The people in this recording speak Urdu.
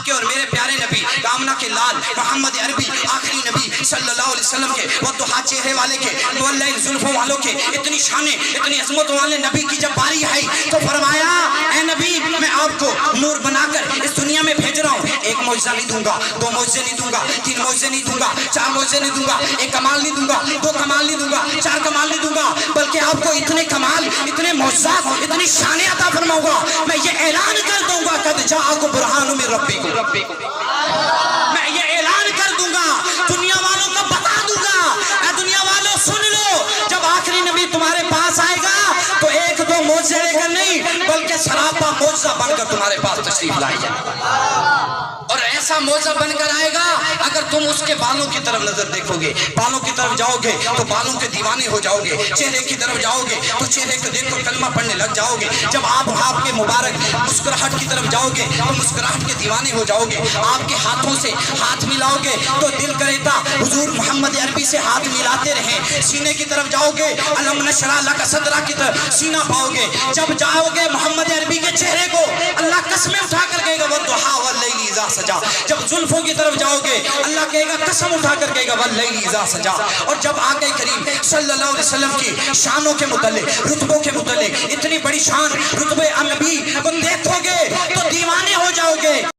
آپ کے اور میرے پیارے نبی کامنا کے لال محمد عربی آخری نبی صلی اللہ علیہ وسلم کے وضحا چہرے والے کے مولع زلفوں والوں کے اتنی شانیں اتنی عظمت والے نبی کی جب باری آئی تو فرمایا اے نبی میں آپ کو نور بنا کر اس دنیا میں بھیج رہا ہوں، ایک معجزہ نہیں دوں گا، دو معجزے نہیں دوں گا، تین معجزے نہیں دوں گا، چار معجزے نہیں دوں گا، ایک کمال نہیں دوں گا، دو کمال نہیں دوں گا، چار کمال نہیں دوں گا، بلکہ آپ کو اتنے کمال اتنے معجزات اتنی شانیں عطا فرماؤں گا، میں یہ اعلان کر دوں گا قد جاءکم برہان من ربکم، میں یہ اعلان کر دوں گا، دنیا والوں کو بتا دوں گا، اے دنیا والوں سن لو، جب آخری نبی تمہارے پاس آئے گا تو ایک دو معجزے لے کر نہیں بلکہ سراپا معجزہ بن کر تمہارے پاس تشریف لائے جائے، اور ایسا معجزہ بن کر آئے گا اگر تم اس کے بالوں کی طرف نظر دیکھو گے، بالوں کی طرف جاؤ گے تو بالوں کے دیوانے ہو جاؤ گے، چہرے کی طرف جاؤ گے تو چہرے کو دیکھ کر کلمہ پڑھنے لگ جاؤ گے، جب آپ کے مبارک مسکراہٹ کی طرف جاؤ گے تو مسکراہٹ کے دیوانے ہو جاؤ گے، آپ کے ہاتھوں سے ہاتھ ملاؤ گے تو دل کرے گا حضور محمد عربی سے ہاتھ ملاتے رہیں، سینے کی طرف جاؤ گے الم نشرح لک صدرک کی طرف سینہ پاؤ گے، جب جاؤ گے محمد عربی کے چہرے کو اللہ قسمیں اٹھا کر کہے گا والضحیٰ واللیل اذا سجا، جب زلفوں کی طرف جاؤ گے اللہ کہے گا قسم اٹھا کر کہے گا واللیل اذا سجا، اور جب آقا کریم صلی اللہ علیہ وسلم کی شانوں کے متعلق رتبوں کے متعلق اتنی بڑی شان رتبے نبی کو دیکھو گے تو دیوانے ہو جاؤ گے۔